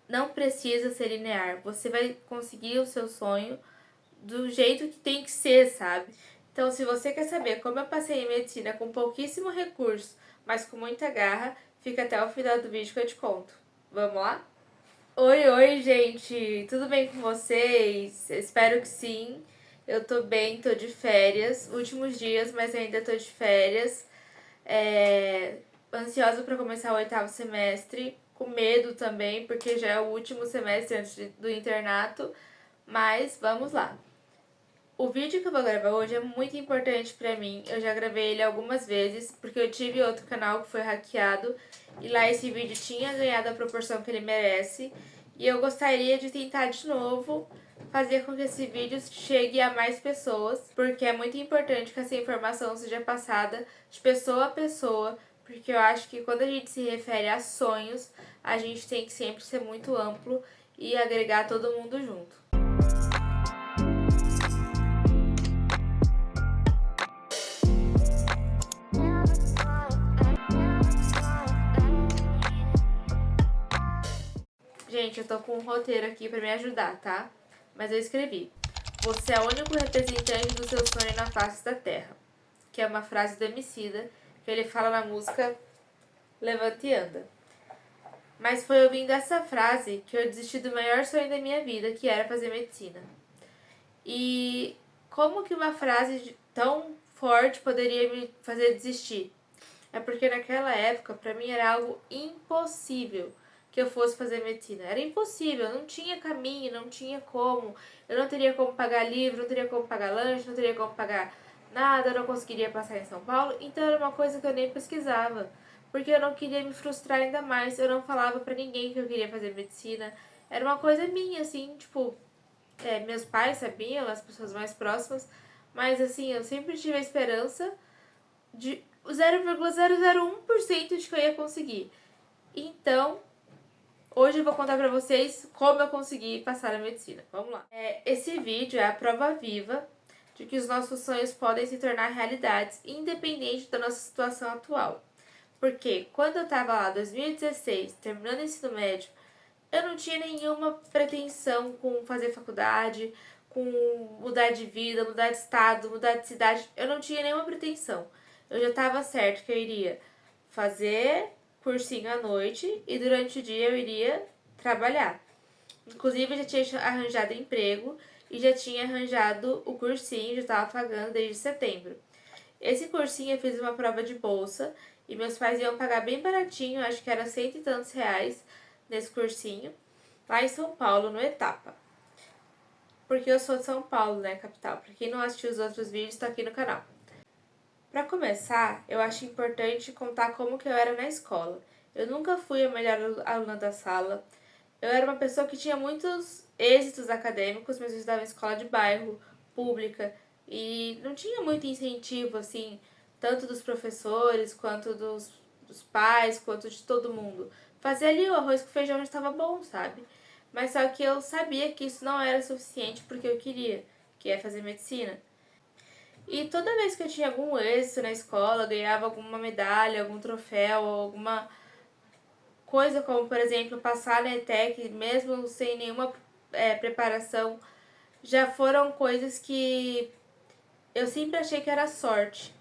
não precisa ser linear. Você vai conseguir o seu sonho do jeito que tem que ser, sabe? Então, se você quer saber como eu passei em medicina com pouquíssimo recurso, mas com muita garra, fica até o final do vídeo que eu te conto. Vamos lá? Oi, gente! Tudo bem com vocês? Espero que sim. Eu tô bem, tô de férias. Últimos dias, mas ainda tô de férias. Ansiosa para começar o 8º semestre. Com medo também, porque já é o último semestre antes do internato. Mas vamos lá. O vídeo que eu vou gravar hoje é muito importante pra mim. Eu já gravei ele algumas vezes, porque eu tive outro canal que foi hackeado e lá esse vídeo tinha ganhado a proporção que ele merece. E eu gostaria de tentar de novo fazer com que esse vídeo chegue a mais pessoas, porque é muito importante que essa informação seja passada de pessoa a pessoa, porque eu acho que quando a gente se refere a sonhos, a gente tem que sempre ser muito amplo e agregar todo mundo junto. Gente, eu tô com um roteiro aqui pra me ajudar, tá? Mas eu escrevi: você é o único representante do seu sonho na face da terra. Que é uma frase do Emicida, que ele fala na música Levante e Anda. Mas foi ouvindo essa frase que eu desisti do maior sonho da minha vida, que era fazer medicina. E como que uma frase tão forte poderia me fazer desistir? É porque naquela época, pra mim, era algo impossível que eu fosse fazer medicina. Era impossível, não tinha caminho, não tinha como. Eu não teria como pagar livro, não teria como pagar lanche, não teria como pagar nada, eu não conseguiria passar em São Paulo. Então era uma coisa que eu nem pesquisava, porque eu não queria me frustrar ainda mais. Eu não falava pra ninguém que eu queria fazer medicina. Era uma coisa minha, assim, tipo, meus pais sabiam, as pessoas mais próximas, mas assim, eu sempre tive a esperança de 0,001% de que eu ia conseguir. Então, hoje eu vou contar pra vocês como eu consegui passar na medicina. Vamos lá. Esse vídeo é a prova viva de que os nossos sonhos podem se tornar realidades, independente da nossa situação atual. Porque quando eu tava lá, 2016, terminando o ensino médio, eu não tinha nenhuma pretensão com fazer faculdade, com mudar de vida, mudar de estado, mudar de cidade. Eu não tinha nenhuma pretensão. Eu já estava certo que eu iria fazer cursinho à noite e durante o dia eu iria trabalhar. Inclusive, eu já tinha arranjado emprego e já tinha arranjado o cursinho, já estava pagando desde setembro. Esse cursinho eu fiz uma prova de bolsa e meus pais iam pagar bem baratinho, acho que era cento e tantos reais nesse cursinho, lá em São Paulo, no Etapa. Porque eu sou de São Paulo, né, capital. Pra quem não assistiu os outros vídeos, tá aqui no canal. Para começar, eu acho importante contar como que eu era na escola. Eu nunca fui a melhor aluna da sala. Eu era uma pessoa que tinha muitos êxitos acadêmicos, mas eu estudava em escola de bairro, pública, e não tinha muito incentivo, assim, tanto dos professores, quanto dos pais, quanto de todo mundo. Fazer ali o arroz com feijão já estava bom, sabe? Mas só que eu sabia que isso não era suficiente porque eu queria, que é fazer medicina. E toda vez que eu tinha algum êxito na escola, ganhava alguma medalha, algum troféu, alguma coisa como, por exemplo, passar na ETEC, mesmo sem nenhuma preparação, já foram coisas que eu sempre achei que era sorte.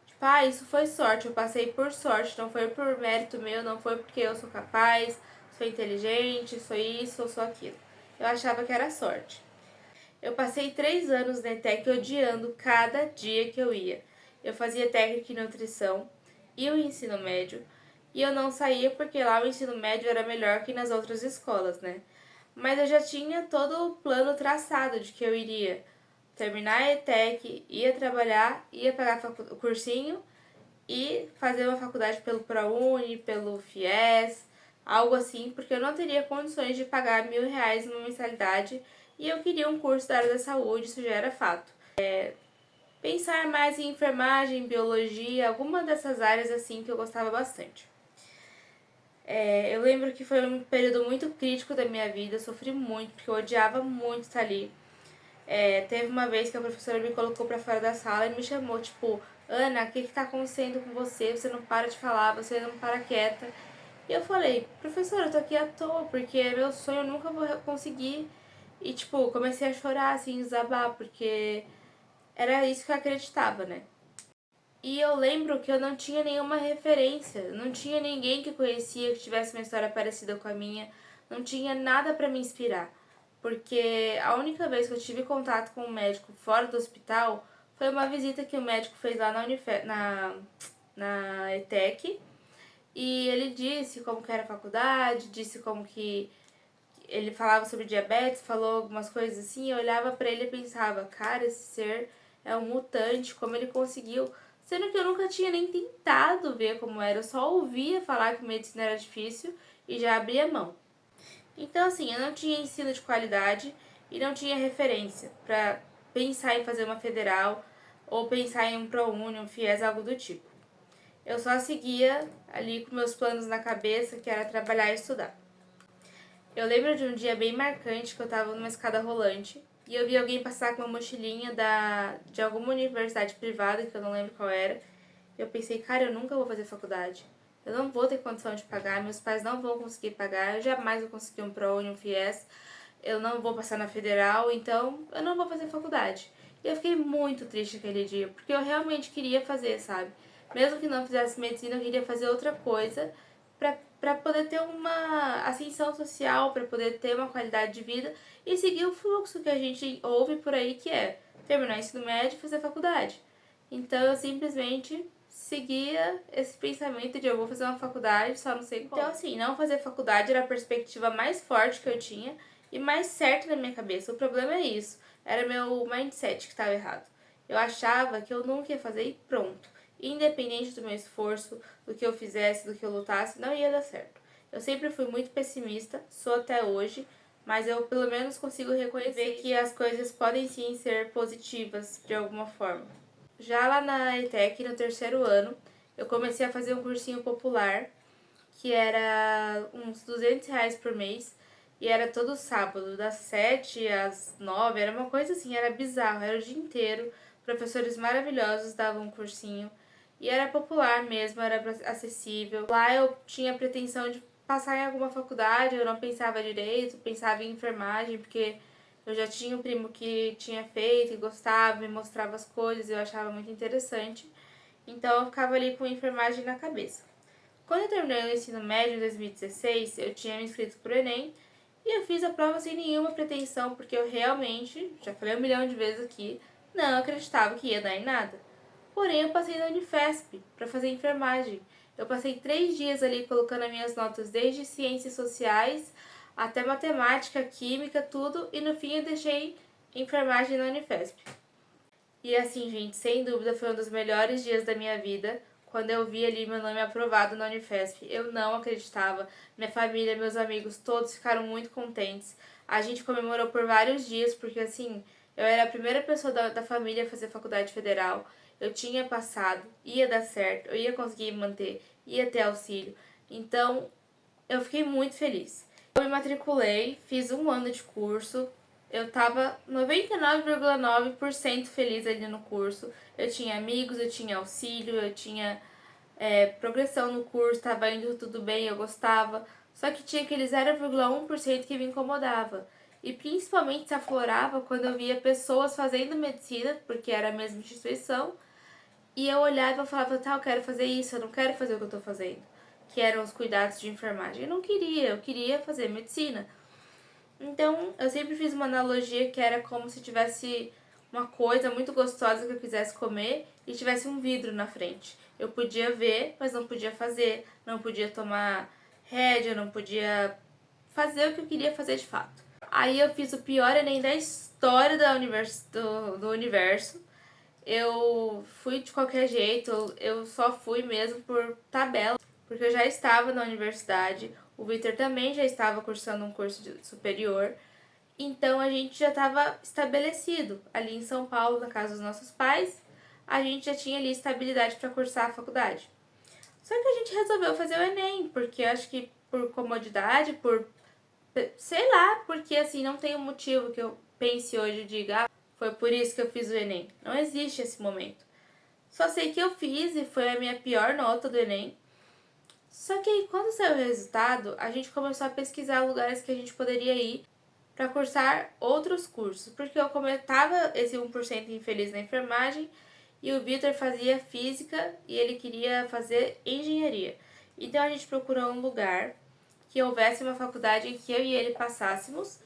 Tipo, isso foi sorte, eu passei por sorte, não foi por mérito meu, não foi porque eu sou capaz, sou inteligente, sou isso ou sou aquilo. Eu achava que era sorte. Eu passei 3 anos na ETEC odiando cada dia que eu ia. Eu fazia técnica em nutrição e o ensino médio, e eu não saía porque lá o ensino médio era melhor que nas outras escolas, né? Mas eu já tinha todo o plano traçado de que eu iria terminar a ETEC, ia trabalhar, ia pagar o cursinho e fazer uma faculdade pelo ProUni, pelo FIES, algo assim, porque eu não teria condições de pagar R$ 1.000 numa mensalidade e eu queria um curso da área da saúde, isso já era fato. Pensar mais em enfermagem, biologia, alguma dessas áreas assim que eu gostava bastante. Eu lembro que foi um período muito crítico da minha vida, eu sofri muito, porque eu odiava muito estar ali. Teve uma vez que a professora me colocou pra fora da sala e me chamou, tipo, Ana, o que tá acontecendo com você? Você não para de falar, você não para quieta. E eu falei, professora, eu tô aqui à toa, porque é meu sonho, eu nunca vou conseguir. E, tipo, comecei a chorar, assim, desabar, porque era isso que eu acreditava, né? E eu lembro que eu não tinha nenhuma referência, não tinha ninguém que conhecia que tivesse uma história parecida com a minha, não tinha nada pra me inspirar. Porque a única vez que eu tive contato com um médico fora do hospital foi uma visita que o médico fez lá na ETEC. E ele disse como que era a faculdade, disse como que ele falava sobre diabetes, falou algumas coisas assim, eu olhava pra ele e pensava, cara, esse ser é um mutante, como ele conseguiu? Sendo que eu nunca tinha nem tentado ver como era, eu só ouvia falar que medicina era difícil e já abria mão. Então, assim, eu não tinha ensino de qualidade e não tinha referência pra pensar em fazer uma federal ou pensar em um ProUni, um FIES, algo do tipo. Eu só seguia ali com meus planos na cabeça, que era trabalhar e estudar. Eu lembro de um dia bem marcante que eu tava numa escada rolante e eu vi alguém passar com uma mochilinha de alguma universidade privada, que eu não lembro qual era. E eu pensei, cara, eu nunca vou fazer faculdade. Eu não vou ter condição de pagar, meus pais não vão conseguir pagar, eu jamais vou conseguir um ProUni, um FIES, eu não vou passar na federal, então eu não vou fazer faculdade. E eu fiquei muito triste aquele dia, porque eu realmente queria fazer, sabe? Mesmo que não fizesse medicina, eu queria fazer outra coisa para poder ter uma ascensão social, para poder ter uma qualidade de vida e seguir o fluxo que a gente ouve por aí, que é terminar o ensino médio e fazer faculdade. Então eu simplesmente seguia esse pensamento de eu vou fazer uma faculdade, só não sei como. Então assim, não fazer faculdade era a perspectiva mais forte que eu tinha e mais certa na minha cabeça. O problema é isso, era meu mindset que estava errado. Eu achava que eu nunca ia fazer e pronto. Independente do meu esforço, do que eu fizesse, do que eu lutasse, não ia dar certo. Eu sempre fui muito pessimista, sou até hoje, mas eu pelo menos consigo reconhecer que as coisas podem sim ser positivas de alguma forma. Já lá na ETEC, no terceiro ano, eu comecei a fazer um cursinho popular, que era uns R$ 200 por mês, e era todo sábado, das 7 às 9, era uma coisa assim, era bizarro, era o dia inteiro, professores maravilhosos davam um cursinho, e era popular mesmo, era acessível. Lá eu tinha a pretensão de passar em alguma faculdade, eu não pensava direito, pensava em enfermagem, porque eu já tinha um primo que tinha feito e gostava, me mostrava as coisas, eu achava muito interessante. Então eu ficava ali com enfermagem na cabeça. Quando eu terminei o ensino médio em 2016, eu tinha me inscrito pro Enem e eu fiz a prova sem nenhuma pretensão, porque eu realmente, já falei 1 milhão de vezes aqui, não acreditava que ia dar em nada. Porém, eu passei na Unifesp para fazer enfermagem. Eu passei 3 dias ali colocando as minhas notas desde ciências sociais até matemática, química, tudo, e no fim eu deixei enfermagem na Unifesp. E assim, gente, sem dúvida foi um dos melhores dias da minha vida. Quando eu vi ali meu nome aprovado na Unifesp, eu não acreditava. Minha família, meus amigos, todos ficaram muito contentes. A gente comemorou por vários dias, porque assim, eu era a primeira pessoa da família a fazer faculdade federal. Eu tinha passado, ia dar certo, eu ia conseguir manter, ia ter auxílio. Então, eu fiquei muito feliz. Eu me matriculei, fiz 1 ano de curso, eu tava 99,9% feliz ali no curso. Eu tinha amigos, eu tinha auxílio, eu tinha progressão no curso, tava indo tudo bem, eu gostava. Só que tinha aquele 0,1% que me incomodava. E principalmente se aflorava quando eu via pessoas fazendo medicina, porque era a mesma instituição, e eu olhava e falava, tá, eu quero fazer isso, eu não quero fazer o que eu tô fazendo. Que eram os cuidados de enfermagem. Eu não queria, eu queria fazer medicina. Então, eu sempre fiz uma analogia que era como se tivesse uma coisa muito gostosa que eu quisesse comer e tivesse um vidro na frente. Eu podia ver, mas não podia fazer, não podia tomar rédea, não podia fazer o que eu queria fazer de fato. Aí eu fiz o pior Enem da história do universo. Eu fui de qualquer jeito, eu só fui mesmo por tabela, porque eu já estava na universidade, o Victor também já estava cursando um curso superior, então a gente já estava estabelecido ali em São Paulo, na casa dos nossos pais, a gente já tinha ali estabilidade para cursar a faculdade. Só que a gente resolveu fazer o Enem, porque acho que por comodidade, por sei lá, porque assim não tem um motivo que eu pense hoje e diga, ah, foi por isso que eu fiz o Enem. Não existe esse momento. Só sei que eu fiz e foi a minha pior nota do Enem. Só que aí, quando saiu o resultado, a gente começou a pesquisar lugares que a gente poderia ir para cursar outros cursos, porque eu comentava esse 1% infeliz na enfermagem e o Vitor fazia física e ele queria fazer engenharia. Então a gente procurou um lugar que houvesse uma faculdade em que eu e ele passássemos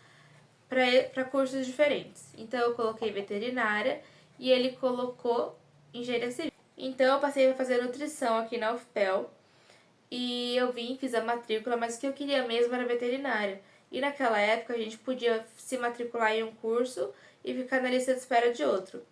para cursos diferentes. Então eu coloquei veterinária e ele colocou engenharia civil. Então eu passei a fazer nutrição aqui na UFPEL e eu fiz a matrícula, mas o que eu queria mesmo era veterinária. E naquela época a gente podia se matricular em um curso e ficar na lista de espera de outro.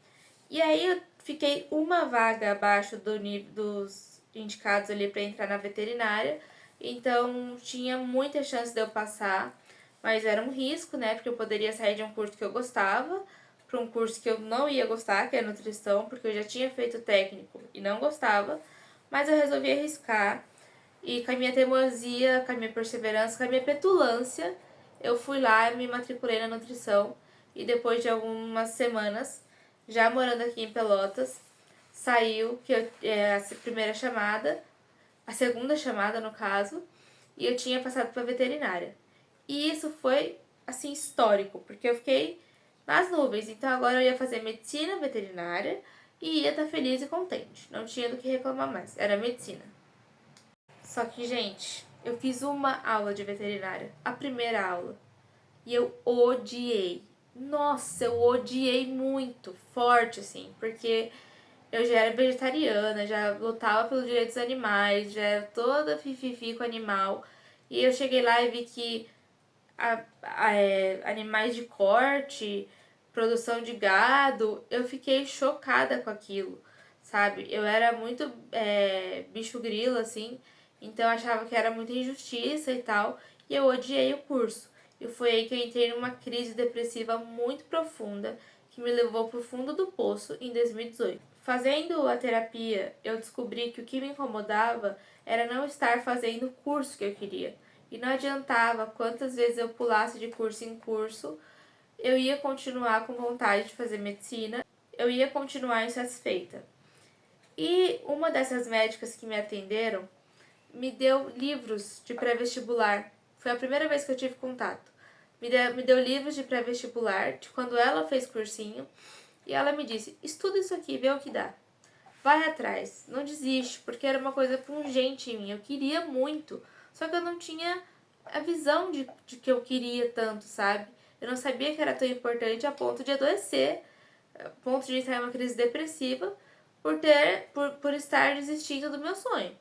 E aí eu fiquei uma vaga abaixo do nível dos indicados ali para entrar na veterinária, então tinha muita chance de eu passar, mas era um risco, né? Porque eu poderia sair de um curso que eu gostava para um curso que eu não ia gostar, que é nutrição, porque eu já tinha feito técnico e não gostava, mas eu resolvi arriscar. E com a minha teimosia, com a minha perseverança, com a minha petulância, eu fui lá e me matriculei na nutrição. E depois de algumas semanas, já morando aqui em Pelotas, saiu que a primeira chamada, a segunda chamada no caso, e eu tinha passado para veterinária. E isso foi assim histórico, porque eu fiquei nas nuvens. Então agora eu ia fazer medicina veterinária e ia estar feliz e contente. Não tinha do que reclamar mais, era medicina. Só que, gente, eu fiz uma aula de veterinária, a primeira aula, e eu odiei. Nossa, eu odiei muito, forte, assim, porque eu já era vegetariana, já lutava pelos direitos dos animais, já era toda fififi com animal. E eu cheguei lá e vi que animais de corte, produção de gado, eu fiquei chocada com aquilo, sabe? Eu era muito bicho grilo, assim, então eu achava que era muita injustiça e tal, e eu odiei o curso. E foi aí que eu entrei numa crise depressiva muito profunda, que me levou pro fundo do poço em 2018. Fazendo a terapia, eu descobri que o que me incomodava era não estar fazendo o curso que eu queria. E não adiantava quantas vezes eu pulasse de curso em curso, eu ia continuar com vontade de fazer medicina, eu ia continuar insatisfeita. E uma dessas médicas que me atenderam me deu livros de pré-vestibular. Foi a primeira vez que eu tive contato. Me deu livros de pré-vestibular de quando ela fez cursinho e ela me disse: estuda isso aqui, vê o que dá. Vai atrás, não desiste, porque era uma coisa pungente em mim. Eu queria muito, só que eu não tinha a visão de que eu queria tanto, sabe? Eu não sabia que era tão importante a ponto de adoecer, a ponto de entrar em uma crise depressiva por estar desistindo do meu sonho.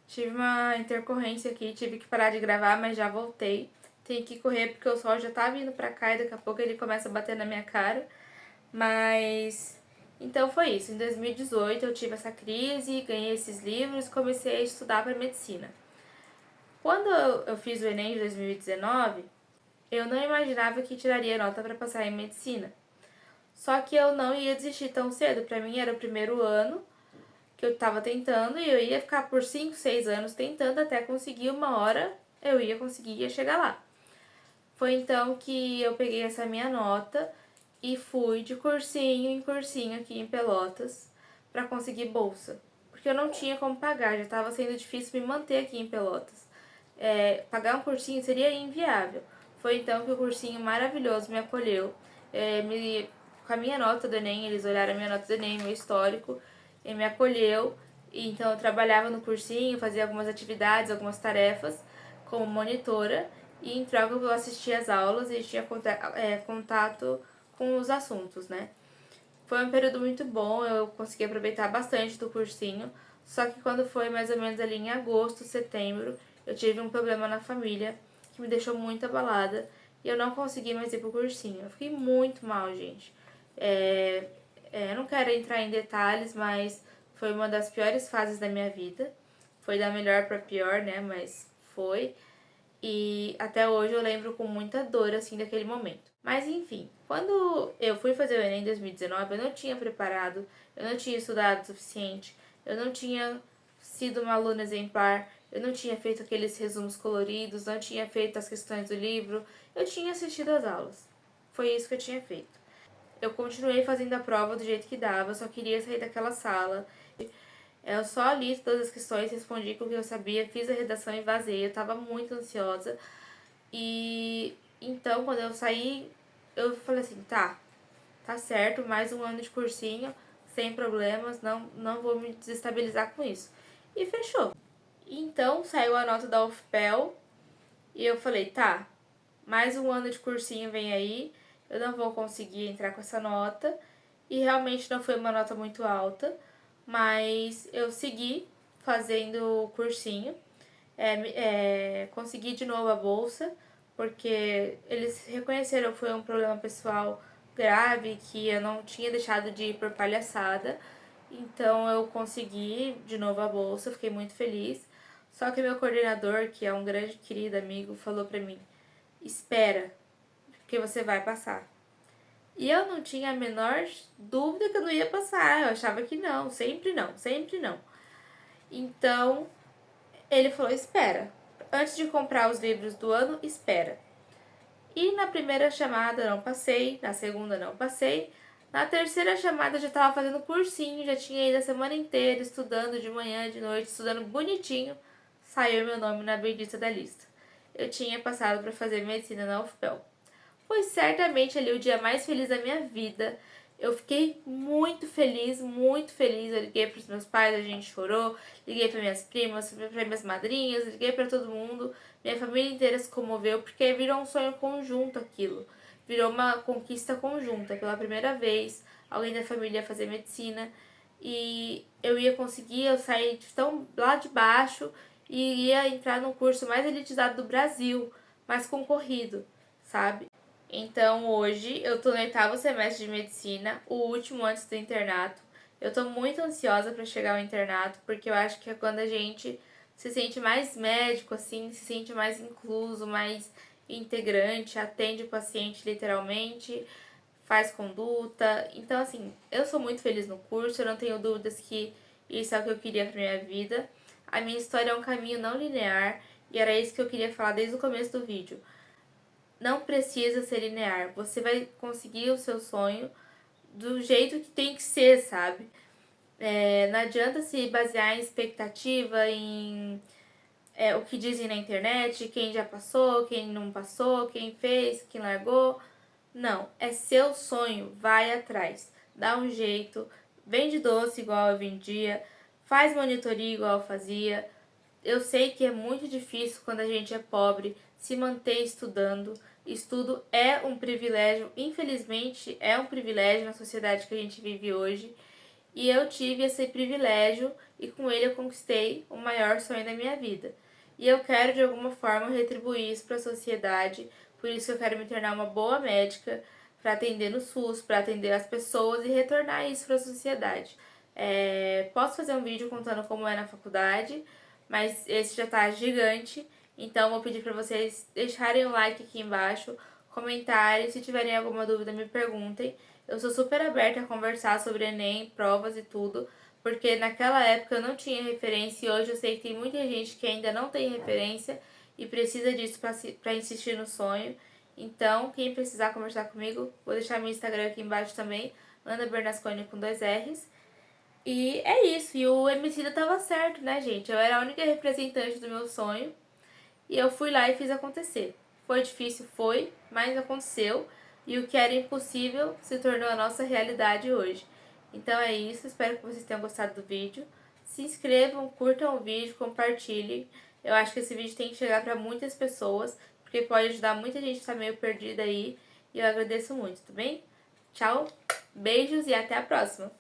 Tive uma intercorrência aqui, tive que parar de gravar, mas já voltei. Tenho que correr porque o sol já tá vindo pra cá e daqui a pouco ele começa a bater na minha cara. Mas então foi isso. Em 2018 eu tive essa crise, ganhei esses livros e comecei a estudar para medicina. Quando eu fiz o Enem de 2019, eu não imaginava que tiraria nota para passar em medicina. Só que eu não ia desistir tão cedo. Para mim era o primeiro ano que eu estava tentando e eu ia ficar por 5, 6 anos tentando até conseguir uma hora eu ia conseguir ia chegar lá. Foi então que eu peguei essa minha nota e fui de cursinho em cursinho aqui em Pelotas para conseguir bolsa. Porque eu não tinha como pagar, já estava sendo difícil me manter aqui em Pelotas. Pagar um cursinho seria inviável. Foi então que o cursinho maravilhoso me acolheu. Com a minha nota do Enem, eles olharam a minha nota do Enem, meu histórico, e me acolheu. E então eu trabalhava no cursinho, fazia algumas atividades, algumas tarefas como monitora. E em troca eu assistia às aulas e tinha contato com os assuntos, né? Foi um período muito bom, eu consegui aproveitar bastante do cursinho, só que quando foi mais ou menos ali em agosto, setembro, eu tive um problema na família que me deixou muito abalada e eu não consegui mais ir pro cursinho. Eu fiquei muito mal, gente. Eu não quero entrar em detalhes, mas foi uma das piores fases da minha vida. Foi da melhor para pior, né? Mas foi. E até hoje eu lembro com muita dor, assim, daquele momento. Mas enfim, quando eu fui fazer o Enem em 2019, eu não tinha preparado, eu não tinha estudado o suficiente, eu não tinha sido uma aluna exemplar, eu não tinha feito aqueles resumos coloridos, não tinha feito as questões do livro, eu tinha assistido às aulas. Foi isso que eu tinha feito. Eu continuei fazendo a prova do jeito que dava, eu só queria sair daquela sala. Eu só li todas as questões, respondi com o que eu sabia, fiz a redação e vazei. Eu tava muito ansiosa. E então, quando eu saí, eu falei assim, tá certo, mais um ano de cursinho, sem problemas, não vou me desestabilizar com isso. E fechou. Então, saiu a nota da UFPEL e eu falei, mais um ano de cursinho vem aí, eu não vou conseguir entrar com essa nota. E realmente não foi uma nota muito alta, mas eu segui fazendo cursinho. Consegui de novo a bolsa, porque eles reconheceram que foi um problema pessoal grave, que eu não tinha deixado de ir por palhaçada. Então eu consegui de novo a bolsa, fiquei muito feliz. Só que meu coordenador, que é um grande querido amigo, falou pra mim: espera, porque você vai passar. E eu não tinha a menor dúvida que eu não ia passar, eu achava que não, sempre não, sempre não. Então ele falou: espera, antes de comprar os livros do ano, espera. E na primeira chamada não passei, na segunda não passei, na terceira chamada eu já estava fazendo cursinho, já tinha ido a semana inteira estudando de manhã, de noite, estudando bonitinho, saiu meu nome na bendita da lista. Eu tinha passado para fazer medicina na UFPEL. Foi certamente ali o dia mais feliz da minha vida. Eu fiquei muito feliz, muito feliz. Eu liguei para os meus pais, a gente chorou. Liguei para minhas primas, para minhas madrinhas, liguei para todo mundo. Minha família inteira se comoveu porque virou um sonho conjunto aquilo. Virou uma conquista conjunta. Pela primeira vez, alguém da família ia fazer medicina e eu ia conseguir, eu saí de tão lá de baixo e ia entrar no curso mais elitizado do Brasil, mais concorrido, sabe? Então hoje eu tô no 8º semestre de medicina, o último antes do internato. Eu tô muito ansiosa para chegar ao internato, porque eu acho que é quando a gente se sente mais médico, assim, se sente mais incluso, mais integrante, atende o paciente literalmente, faz conduta. Então, assim, eu sou muito feliz no curso, eu não tenho dúvidas que isso é o que eu queria pra minha vida. A minha história é um caminho não linear, e era isso que eu queria falar desde o começo do vídeo. Não precisa ser linear. Você vai conseguir o seu sonho do jeito que tem que ser, sabe? Não adianta se basear em expectativa, em o que dizem na internet, quem já passou, quem não passou, quem fez, quem largou. Não, é seu sonho, vai atrás. Dá um jeito, vende doce igual eu vendia, faz monitoria igual eu fazia. Eu sei que é muito difícil quando a gente é pobre se manter estudando. Estudo é um privilégio, infelizmente é um privilégio na sociedade que a gente vive hoje. E eu tive esse privilégio e com ele eu conquistei o maior sonho da minha vida. E eu quero de alguma forma retribuir isso para a sociedade, por isso eu quero me tornar uma boa médica para atender no SUS, para atender as pessoas e retornar isso para a sociedade. Posso fazer um vídeo contando como é na faculdade, mas esse já tá gigante, então vou pedir para vocês deixarem o like aqui embaixo, comentarem, se tiverem alguma dúvida me perguntem. Eu sou super aberta a conversar sobre Enem, provas e tudo, porque naquela época eu não tinha referência e hoje eu sei que tem muita gente que ainda não tem referência e precisa disso para insistir no sonho. Então, quem precisar conversar comigo, vou deixar meu Instagram aqui embaixo também, Ana Bernasconi com 2 R's. E é isso, e o Emicida tava certo, né, gente? Eu era a única representante do meu sonho e eu fui lá e fiz acontecer. Foi difícil, foi, mas aconteceu. E o que era impossível se tornou a nossa realidade hoje. Então é isso, espero que vocês tenham gostado do vídeo. Se inscrevam, curtam o vídeo, compartilhem. Eu acho que esse vídeo tem que chegar para muitas pessoas, porque pode ajudar muita gente que está meio perdida aí. E eu agradeço muito, tá bem? Tchau, beijos e até a próxima!